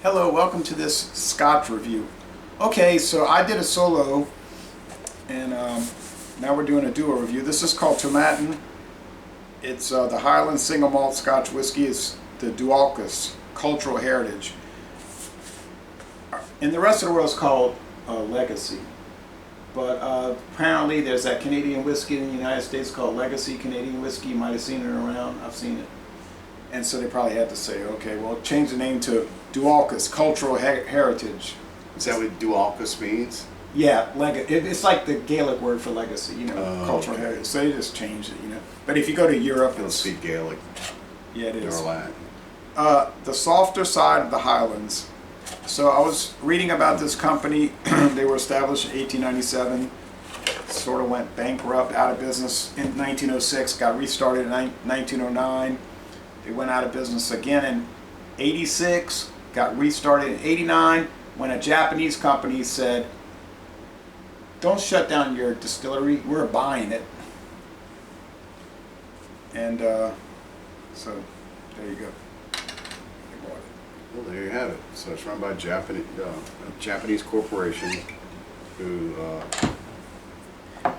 Hello, welcome to this Scotch review. Okay, so I did a solo, and now we're doing a duo review. This is called Tomatin. It's the Highland Single Malt Scotch Whiskey. It's the Dualkus Cultural Heritage. In the rest of the world, it's called Legacy. But apparently there's that Canadian whiskey in the United States called Legacy Canadian Whiskey. You might have seen it around. I've seen it. And so they probably had to say, okay, well, change the name to Dualkus Cultural Heritage. Is that what Dualkus means? Yeah, it's like the Gaelic word for legacy, cultural okay. heritage. So they just changed it, But if you go to Europe, I don't speak Gaelic yeah, it is. nor Latin. The softer side of the Highlands. So I was reading about this company. They were established in 1897. Sort of went bankrupt, out of business in 1906. Got restarted in 1909. They went out of business again in 86. Got restarted in 89 when a Japanese company said, "Don't shut down your distillery. We're buying it." And so there you go. They bought it. Well, there you have it. So it's run by a Japanese corporation who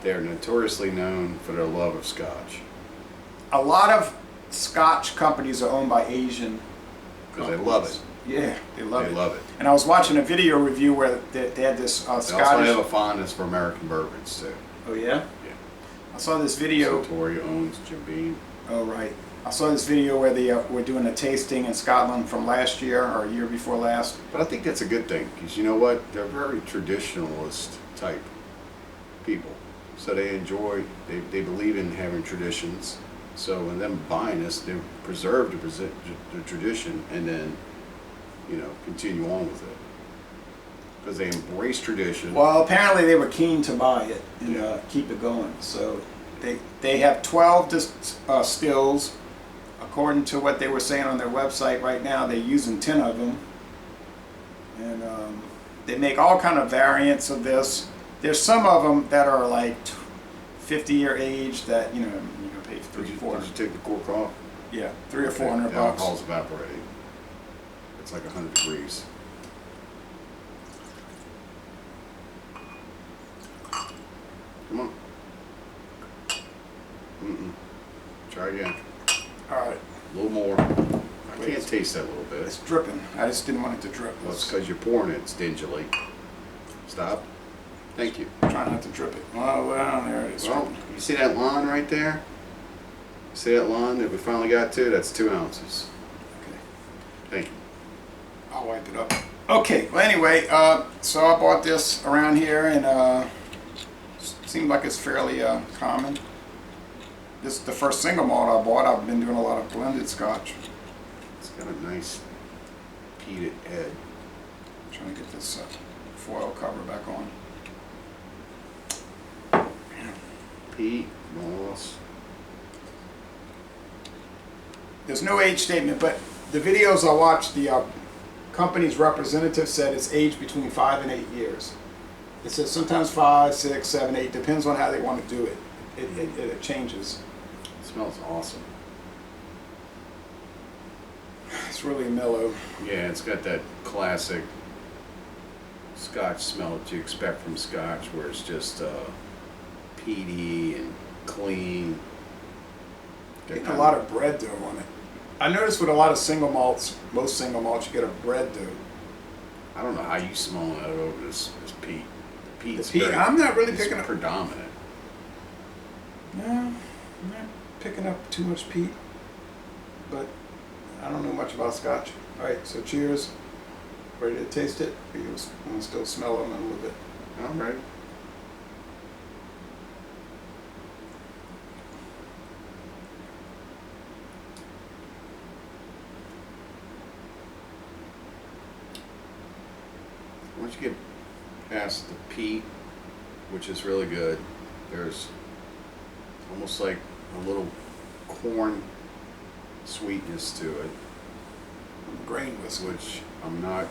they're notoriously known for their love of Scotch. A lot of Scotch companies are owned by Asian Because they love it. Yeah, they love They it. love it. And I was watching a video review where they had this They also Scottish. have a fondness for American bourbons too. Oh yeah. Yeah. I saw this video. Suntory owns Jim Beam. Oh right. I saw this video where they were doing a tasting in Scotland from last year or a year before last. But I think that's a good thing because you know what? They're very traditionalist type people. So they they believe in having traditions. So when them buying this, they preserve the tradition and then, continue on with it. Because they embrace tradition. Well, apparently they were keen to buy it and Yeah. keep it going. So they have 12 stills. According to what they were saying on their website right now, they're using 10 of them. And they make all kind of variants of this. There's some of them that are like 50-year age that, you pay Did you 300-400. take the cork off? Yeah, $300 or $400 The bucks. alcohol's evaporating. It's like 100 degrees. Come on. Try again. All right, A little more. I can't taste that little bit. it's dripping. I just didn't want it to drip. Well, it's because you're pouring it stingily. Stop. Thank you. Try not to drip it. Oh, well, there it is. Well, you see that line right there? You see that line that we finally got to? That's 2 ounces. Okay. Thank you. I'll wipe it up. Okay, well anyway, so I bought this around here and seems like it's fairly common. This is the first single malt I bought. I've been doing a lot of blended Scotch. It's got a nice peated head. Trying to get this foil cover back on. Peat, moss. There's no age statement, but the videos I watched, the company's representative said it's aged between 5 and 8 years. It says sometimes 5, 6, 7, 8, depends on how they want to do it. It changes. It smells awesome. It's really mellow. Yeah, it's got that classic Scotch smell that you expect from Scotch, where it's just peaty and clean. Getting a lot of bread dough on it. I noticed with a lot of single malts, most single malts, you get a bread dough. I don't know how you smell that over this peat. Peat's The peat, I'm not really it's picking up. predominant. No, I'm not picking up too much peat, but I don't know much about Scotch. All right, so cheers. Ready to taste it? You want to still smell them a little bit. All right. Once you get past the peat, which is really good, there's almost like a little corn sweetness to it, Grain whiskey. which I'm not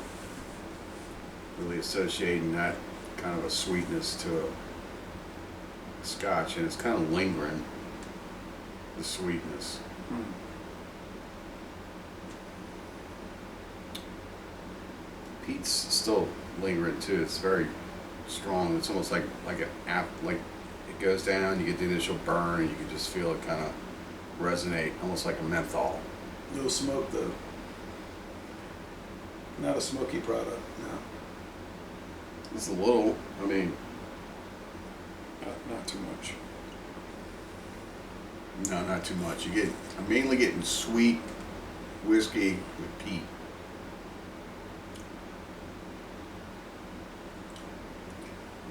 really associating that kind of a sweetness to a Scotch, and it's kind of lingering, the sweetness. peat's still lingering too. It's very strong. It's almost like like it goes down. You get the initial burn, and you can just feel it kind of resonate, almost like a menthol. No smoke though. Not a smoky product. No, It's a little. I mean, not too much. no, not too much. I'm mainly getting sweet whiskey with peat.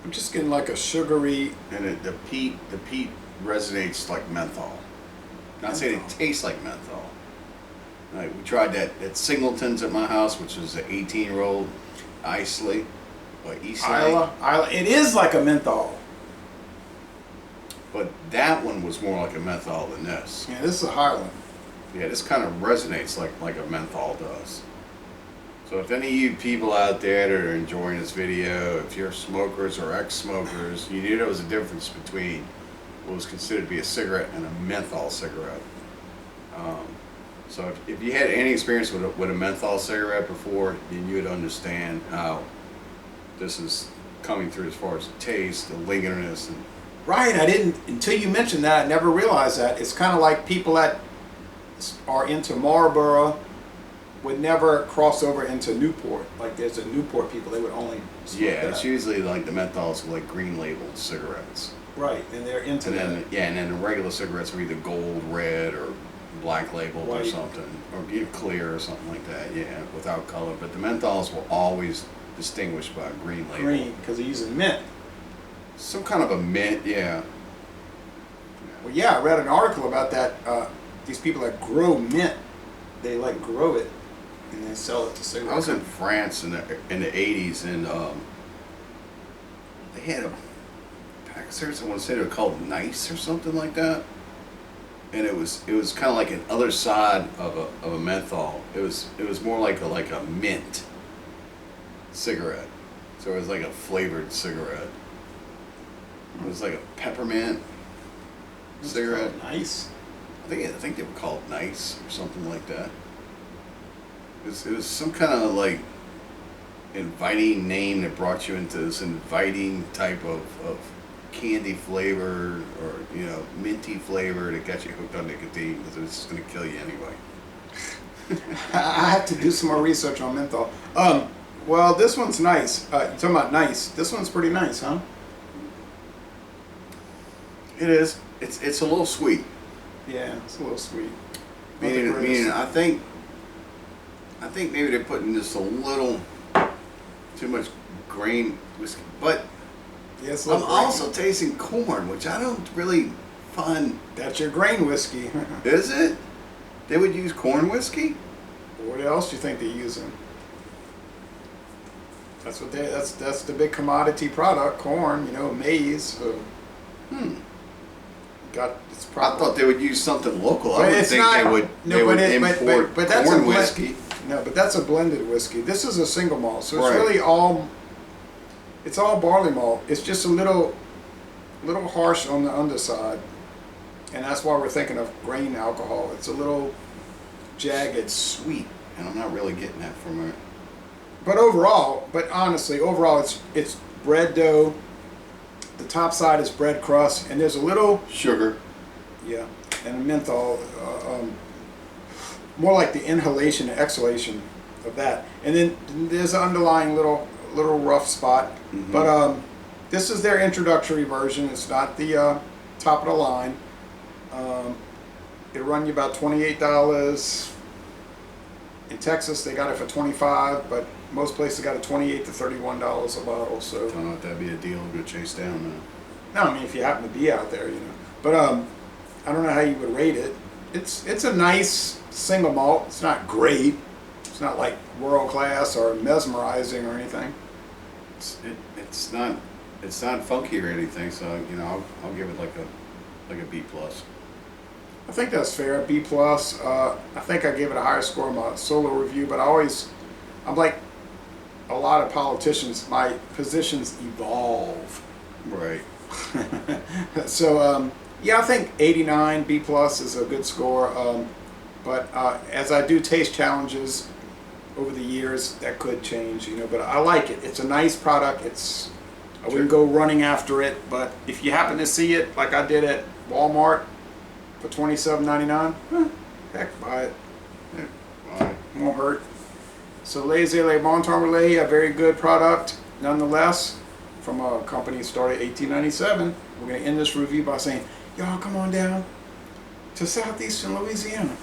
I'm just getting like a sugary. And the peat resonates like menthol. Not saying it tastes like menthol. Like we tried that at Singleton's at my house, which is an 18-year-old Islay or Islay. Isla. It is like a menthol. But that one was more like a menthol than this. Yeah, this is a Highland. Yeah, this kind of resonates like a menthol does. So if any of you people out there that are enjoying this video, if you're smokers or ex-smokers, you knew there was a difference between what was considered to be a cigarette and a menthol cigarette. So if you had any experience with a menthol cigarette before, then you would understand how this is coming through as far as the taste, the lingeriness, and Right, I didn't, until you mentioned that, I never realized that. It's kind of like people that are into Marlboro would never cross over into Newport. Like there's a Newport people, they would only smoke yeah, that. it's usually like the menthols are like green labeled cigarettes. Right, and they're into And that. then, and then the regular cigarettes are either gold, red, or black labeled or White. something, or clear or something like that. Yeah, without color. But the menthols were always distinguished by a green label. Green, because they're using mint. Some kind of a mint, yeah. Well, yeah, I read an article about that. These people that grow mint, they like grow it and they sell it to cigarettes. I was in France in the 80s, and they had a pack of cigarettes. I want to say they were called Nice or something like that. And it was kind of like an other side of a menthol. It was more like a mint cigarette. So it was like a flavored cigarette. It was like a peppermint It's cigarette. called Nice. I think they were called Nice or something like that. It was some kind of like inviting name that brought you into this inviting type of candy flavor, or minty flavor that got you hooked on nicotine, because it was just going to kill you anyway. I have to do some more research on menthol. Well, this one's nice. You're talking about nice. This one's pretty nice, huh? It is. It's a little sweet. Yeah, it's a little sweet. Not the Meaning, greatest. I think maybe they're putting just a little too much grain whiskey, but Yeah, it's a I'm little grainy. also tasting corn, which I don't really find. That's your grain whiskey. Is it? They would use corn whiskey? What else do you think they're using? That's what that's the big commodity product, corn. Maize. So it's I probably. thought they would use something local. I But would it's think not- they would no, they but would it- import but that's a corn blend- whiskey. No, but that's a blended whiskey. This is a single malt, so it's Right. really all. It's all barley malt. It's just a little harsh on the underside, and that's why we're thinking of grain alcohol. It's a little jagged. It's sweet, and I'm not really getting that from it. But honestly, it's bread dough. The top side is bread crust, and there's a little, Sugar. yeah, and menthol, more like the inhalation and exhalation of that. And then there's an underlying little rough spot. Mhm. But this is their introductory version. It's not the top of the line. It'll run you about $28. In Texas, they got it for $25, but most places got it $28 to $31 a bottle. So, Don't know if that'd be a deal to go chase down no, I mean if you happen to be out there, But I don't know how you would rate it. It's a nice single malt. It's not great. It's not like world class or mesmerizing or anything. though. It's not funky or anything, so I'll give it like a B plus. I think that's fair. B plus. I think I gave it a higher score in my solo review, but I'm like a lot of politicians. My positions evolve. Right. So yeah, I think 89 B plus is a good score. But as I do taste challenges over the years that could change, you know, but I like it. It's a nice product. I wouldn't go running after it, but if you happen to see it, like I did at Walmart for $27.99, heck, buy it. Yeah, well, Won't hurt. So Les Le Bon Temps Relais, a very good product, nonetheless, from a company started 1897. We're going to end this review by saying, y'all come on down to southeastern Louisiana.